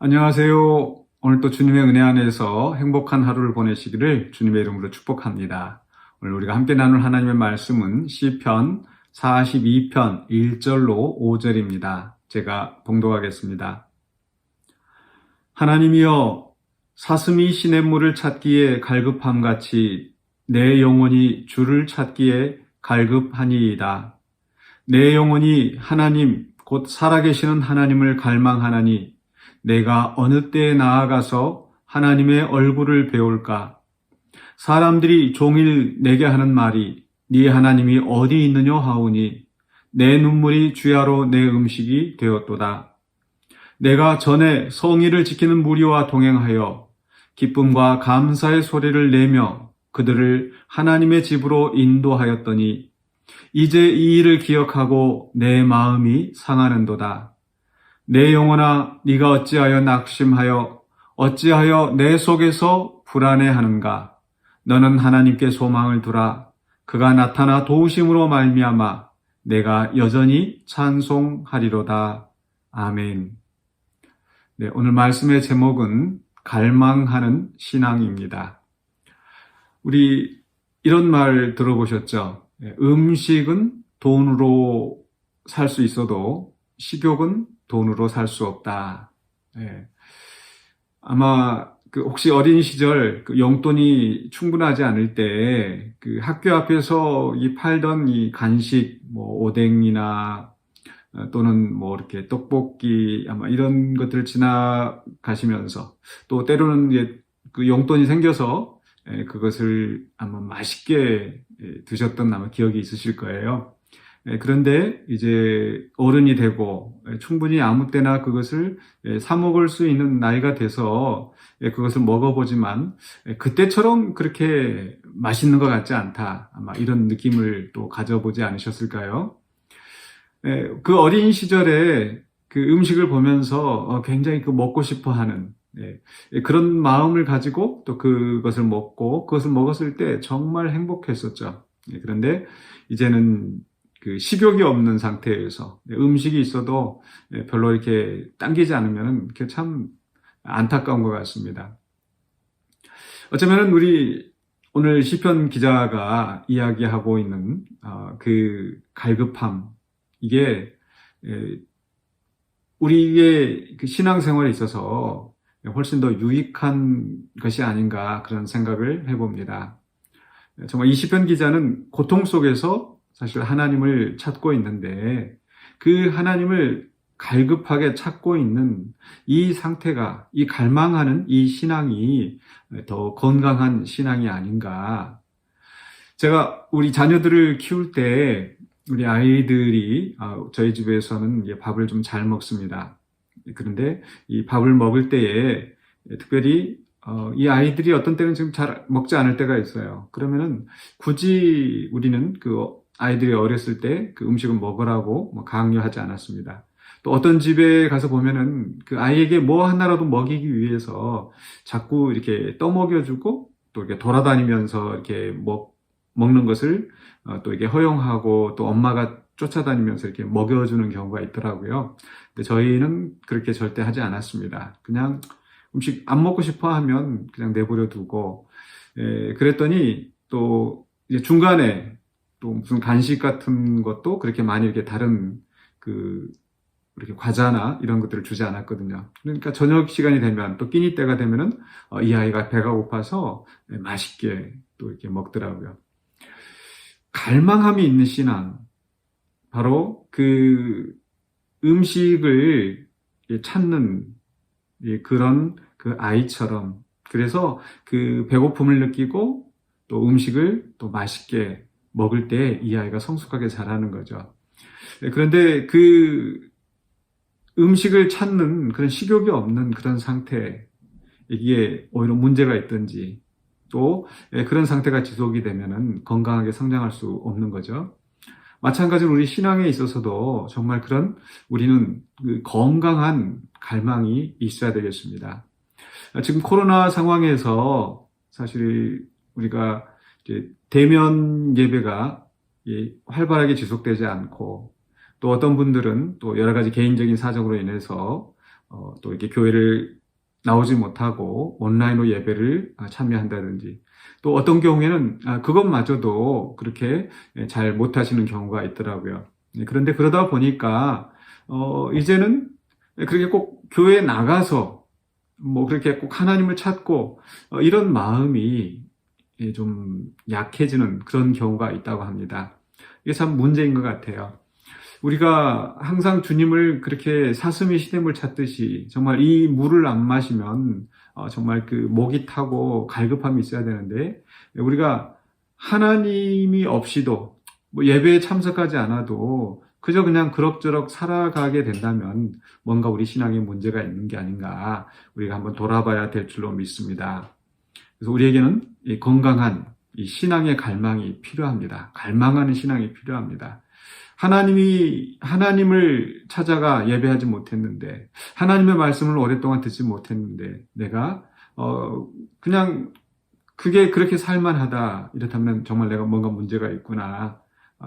안녕하세요. 오늘 또 주님의 은혜 안에서 행복한 하루를 보내시기를 주님의 이름으로 축복합니다. 오늘 우리가 함께 나눌 하나님의 말씀은 시편 42편 1절로 5절입니다. 제가 봉독하겠습니다. 하나님이여, 사슴이 시냇물을 찾기에 갈급함같이 내 영혼이 주를 찾기에 갈급하니이다. 내 영혼이 하나님 곧 살아계시는 하나님을 갈망하나니 내가 어느 때에 나아가서 하나님의 얼굴을 배울까? 사람들이 종일 내게 하는 말이 네 하나님이 어디 있느냐 하오니 내 눈물이 주야로 내 음식이 되었도다. 내가 전에 성의를 지키는 무리와 동행하여 기쁨과 감사의 소리를 내며 그들을 하나님의 집으로 인도하였더니 이제 이 일을 기억하고 내 마음이 상하는도다. 내 영혼아, 네가 어찌하여 낙심하여 어찌하여 내 속에서 불안해하는가? 너는 하나님께 소망을 두라. 그가 나타나 도우심으로 말미암아 내가 여전히 찬송하리로다. 아멘. 네, 오늘 말씀의 제목은 갈망하는 신앙입니다. 우리 이런 말 들어보셨죠? 음식은 돈으로 살 수 있어도 식욕은 돈으로 살 수 없다. 예. 아마 혹시 어린 시절 용돈이 충분하지 않을 때 학교 앞에서 팔던 이 간식 오뎅이나 또는 이렇게 떡볶이 아마 이런 것들을 지나가시면서 또 때로는 용돈이 생겨서 그것을 아마 맛있게 드셨던 아마 기억이 있으실 거예요. 그런데 이제 어른이 되고 충분히 아무 때나 그것을 사 먹을 수 있는 나이가 돼서 그것을 먹어보지만 그때처럼 그렇게 맛있는 것 같지 않다. 아마 이런 느낌을 또 가져보지 않으셨을까요? 그 어린 시절에 그 음식을 보면서 굉장히 먹고 싶어 하는 그런 마음을 가지고 또 그것을 먹고 그것을 먹었을 때 정말 행복했었죠. 그런데 이제는 식욕이 없는 상태에서 음식이 있어도 별로 이렇게 당기지 않으면 참 안타까운 것 같습니다. 어쩌면 우리 오늘 시편 기자가 이야기하고 있는 그 갈급함, 이게 우리의 신앙생활에 있어서 훨씬 더 유익한 것이 아닌가 그런 생각을 해봅니다. 정말 이 시편 기자는 고통 속에서 사실 하나님을 찾고 있는데 그 하나님을 갈급하게 찾고 있는 이 상태가, 이 갈망하는 이 신앙이 더 건강한 신앙이 아닌가. 제가 우리 자녀들을 키울 때 우리 아이들이 저희 집에서는 밥을 좀 잘 먹습니다. 그런데 이 밥을 먹을 때에 특별히 이 아이들이 어떤 때는 지금 잘 먹지 않을 때가 있어요. 그러면은 굳이 우리는 아이들이 어렸을 때 그 음식을 먹으라고 강요하지 않았습니다. 또 어떤 집에 가서 보면은 그 아이에게 뭐 하나라도 먹이기 위해서 자꾸 이렇게 떠먹여주고 또 이렇게 돌아다니면서 이렇게 먹는 것을 또 이렇게 허용하고 또 엄마가 쫓아다니면서 이렇게 먹여주는 경우가 있더라고요. 근데 저희는 그렇게 절대 하지 않았습니다. 그냥 음식 안 먹고 싶어 하면 그냥 내버려 두고, 그랬더니 또 이제 중간에 또 무슨 간식 같은 것도 그렇게 많이 이렇게 다른 이렇게 과자나 이런 것들을 주지 않았거든요. 그러니까 저녁 시간이 되면 또 끼니 때가 되면은 이 아이가 배가 고파서 맛있게 또 이렇게 먹더라고요. 갈망함이 있는 신앙, 바로 그 음식을 찾는 그런 그 아이처럼, 그래서 그 배고픔을 느끼고 또 음식을 또 맛있게 먹을 때 이 아이가 성숙하게 자라는 거죠. 그런데 그 음식을 찾는 그런 식욕이 없는 그런 상태, 이게 오히려 문제가 있든지 또 그런 상태가 지속이 되면은 건강하게 성장할 수 없는 거죠. 마찬가지로 우리 신앙에 있어서도 정말 우리는 건강한 갈망이 있어야 되겠습니다. 지금 코로나 상황에서 사실 우리가 이제 대면 예배가 활발하게 지속되지 않고 또 어떤 분들은 또 여러 가지 개인적인 사정으로 인해서 또 이렇게 교회를 나오지 못하고 온라인으로 예배를 참여한다든지, 또 어떤 경우에는 그것마저도 그렇게 잘 못하시는 경우가 있더라고요. 그런데 그러다 보니까 이제는 그렇게 꼭 교회에 나가서 뭐 그렇게 꼭 하나님을 찾고 이런 마음이 좀 약해지는 그런 경우가 있다고 합니다. 이게 참 문제인 것 같아요. 우리가 항상 주님을 그렇게 사슴이 시냇물 찾듯이 정말 이 물을 안 마시면 정말 그 목이 타고 갈급함이 있어야 되는데, 우리가 하나님이 없이도 뭐 예배에 참석하지 않아도 그저 그냥 그럭저럭 살아가게 된다면 뭔가 우리 신앙에 문제가 있는 게 아닌가, 우리가 한번 돌아봐야 될 줄로 믿습니다. 그래서 우리에게는 이 건강한 이 신앙의 갈망이 필요합니다. 갈망하는 신앙이 필요합니다. 하나님을 찾아가 예배하지 못했는데, 하나님의 말씀을 오랫동안 듣지 못했는데, 내가, 그냥 그게 그렇게 살만하다. 이렇다면 정말 내가 뭔가 문제가 있구나.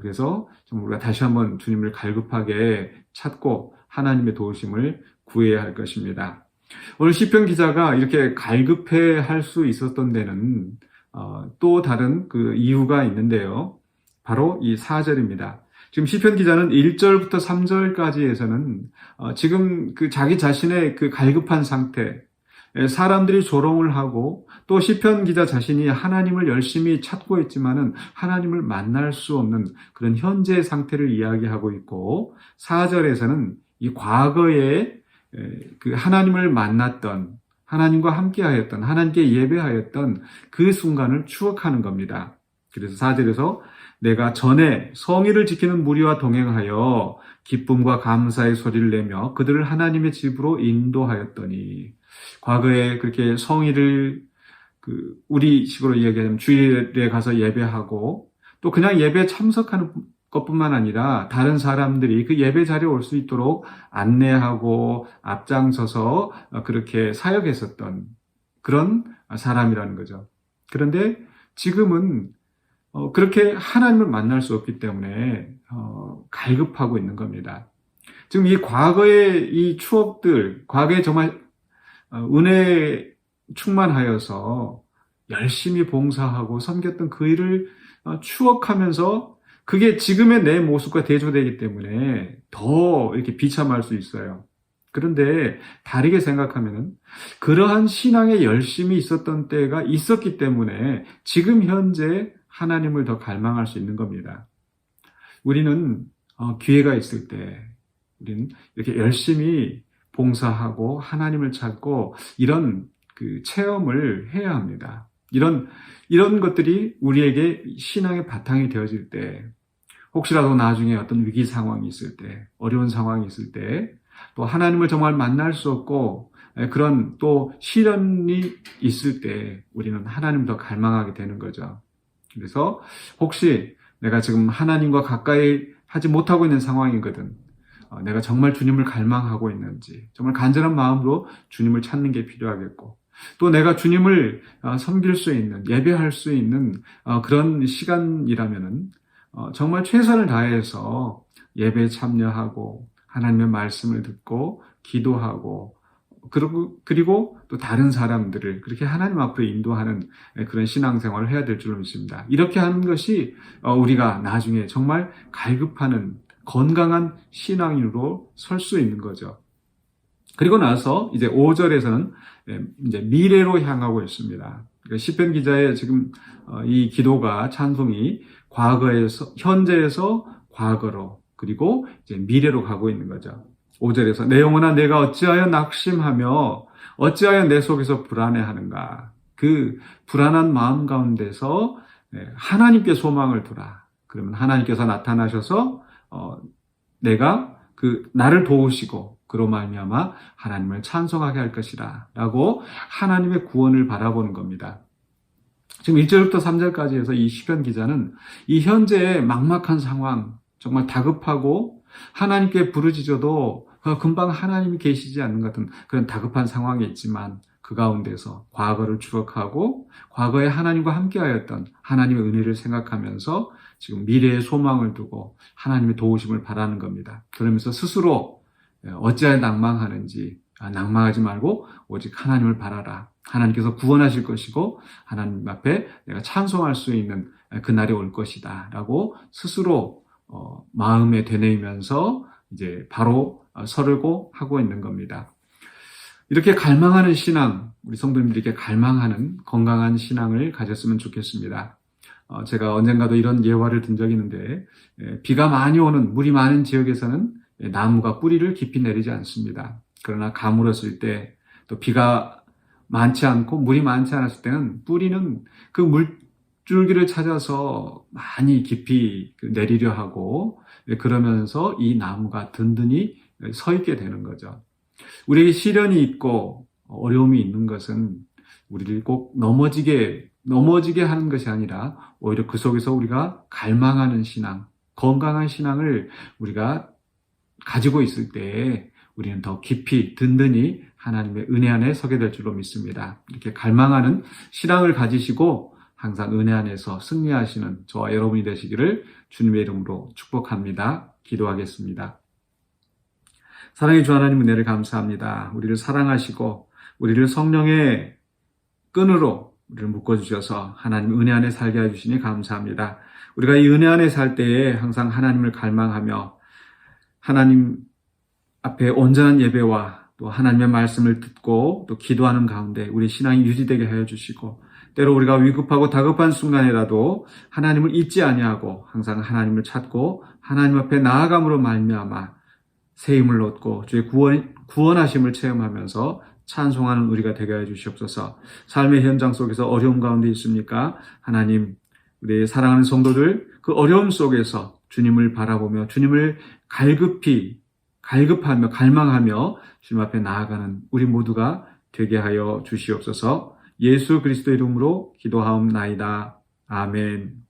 그래서 정말 우리가 다시 한번 주님을 갈급하게 찾고 하나님의 도우심을 구해야 할 것입니다. 오늘 시편 기자가 이렇게 갈급해 할 수 있었던 데는 또 다른 그 이유가 있는데요. 바로 이 4절입니다. 지금 시편 기자는 1절부터 3절까지에서는 지금 그 자기 자신의 그 갈급한 상태, 사람들이 조롱을 하고 또 시편 기자 자신이 하나님을 열심히 찾고 있지만은 하나님을 만날 수 없는 그런 현재의 상태를 이야기하고 있고, 4절에서는 이 과거에 그 하나님을 만났던, 하나님과 함께하였던, 하나님께 예배하였던 그 순간을 추억하는 겁니다. 그래서 4절에서 내가 전에 성의를 지키는 무리와 동행하여 기쁨과 감사의 소리를 내며 그들을 하나님의 집으로 인도하였더니, 과거에 그렇게 성의를 우리 식으로 이야기하면 주일에 가서 예배하고 또 그냥 예배에 참석하는 것뿐만 아니라 다른 사람들이 그 예배 자리에 올 수 있도록 안내하고 앞장서서 그렇게 사역했었던 그런 사람이라는 거죠. 그런데 지금은 그렇게 하나님을 만날 수 없기 때문에 갈급하고 있는 겁니다. 지금 이 과거의 이 추억들, 과거에 정말 은혜에 충만하여서 열심히 봉사하고 섬겼던 그 일을 추억하면서 그게 지금의 내 모습과 대조되기 때문에 더 이렇게 비참할 수 있어요. 그런데 다르게 생각하면은 그러한 신앙에 열심히 있었던 때가 있었기 때문에 지금 현재 하나님을 더 갈망할 수 있는 겁니다. 우리는 기회가 있을 때 우리는 이렇게 열심히 봉사하고 하나님을 찾고 이런 그 체험을 해야 합니다. 이런 것들이 우리에게 신앙의 바탕이 되어질 때, 혹시라도 나중에 어떤 위기 상황이 있을 때, 어려운 상황이 있을 때, 또 하나님을 정말 만날 수 없고 그런 또 시련이 있을 때 우리는 하나님을 더 갈망하게 되는 거죠. 그래서 혹시 내가 지금 하나님과 가까이 하지 못하고 있는 상황이거든, 내가 정말 주님을 갈망하고 있는지, 정말 간절한 마음으로 주님을 찾는 게 필요하겠고, 또 내가 주님을 섬길 수 있는, 예배할 수 있는 그런 시간이라면은 정말 최선을 다해서 예배에 참여하고 하나님의 말씀을 듣고 기도하고, 그리고 또 다른 사람들을 그렇게 하나님 앞으로 인도하는 그런 신앙생활을 해야 될 줄로 믿습니다. 이렇게 하는 것이 우리가 나중에 정말 갈급하는 건강한 신앙인으로 설 수 있는 거죠. 그리고 나서 이제 5절에서는 이제 미래로 향하고 있습니다. 시편 기자의 지금 이 기도가, 찬송이 과거에서, 현재에서 과거로, 그리고 이제 미래로 가고 있는 거죠. 5절에서 내 영혼아 내가 어찌하여 낙심하며 어찌하여 내 속에서 불안해하는가. 그 불안한 마음 가운데서 하나님께 소망을 두라. 그러면 하나님께서 나타나셔서 내가 나를 도우시고 그로 말미암아 하나님을 찬송하게 할 것이라 라고 하나님의 구원을 바라보는 겁니다. 지금 1절부터 3절까지 해서 이 시편 기자는 이 현재의 막막한 상황, 정말 다급하고 하나님께 부르짖어도 금방 하나님이 계시지 않는 것 같은 그런 다급한 상황이 있지만, 그 가운데서 과거를 추억하고 과거에 하나님과 함께하였던 하나님의 은혜를 생각하면서 지금 미래의 소망을 두고 하나님의 도우심을 바라는 겁니다. 그러면서 스스로 어찌하여 낭망하는지, 낭망하지 말고 오직 하나님을 바라라. 하나님께서 구원하실 것이고 하나님 앞에 내가 찬송할 수 있는 그날이 올 것이다 라고 스스로 마음에 되뇌이면서 이제 바로 서르고 하고 있는 겁니다. 이렇게 갈망하는 신앙, 우리 성도님들에게 갈망하는 건강한 신앙을 가졌으면 좋겠습니다. 제가 언젠가도 이런 예화를 든 적이 있는데 비가 많이 오는 물이 많은 지역에서는 나무가 뿌리를 깊이 내리지 않습니다. 그러나 가물었을 때 또 비가 많지 않고 물이 많지 않았을 때는 뿌리는 그 물줄기를 찾아서 많이 깊이 내리려 하고 그러면서 이 나무가 든든히 서 있게 되는 거죠. 우리에게 시련이 있고 어려움이 있는 것은 우리를 꼭 넘어지게 하는 것이 아니라 오히려 그 속에서 우리가 갈망하는 신앙, 건강한 신앙을 우리가 가지고 있을 때 우리는 더 깊이 든든히 하나님의 은혜 안에 서게 될 줄로 믿습니다. 이렇게 갈망하는 신앙을 가지시고 항상 은혜 안에서 승리하시는 저와 여러분이 되시기를 주님의 이름으로 축복합니다. 기도하겠습니다. 사랑의 주 하나님 은혜를 감사합니다. 우리를 사랑하시고 우리를 성령의 끈으로 우리를 묶어주셔서 하나님 은혜 안에 살게 해주시니 감사합니다. 우리가 이 은혜 안에 살 때에 항상 하나님을 갈망하며 하나님 앞에 온전한 예배와 또 하나님의 말씀을 듣고 또 기도하는 가운데 우리 신앙이 유지되게 하여 주시고 때로 우리가 위급하고 다급한 순간이라도 하나님을 잊지 아니하고 항상 하나님을 찾고 하나님 앞에 나아감으로 말미암아 새 힘을 얻고 주의 구원하심을 체험하면서 찬송하는 우리가 되게 해 주시옵소서. 삶의 현장 속에서 어려움 가운데 있습니까? 하나님, 우리 사랑하는 성도들 그 어려움 속에서 주님을 바라보며 주님을 갈급하며 갈망하며 주님 앞에 나아가는 우리 모두가 되게 하여 주시옵소서. 예수 그리스도 이름으로 기도하옵나이다. 아멘.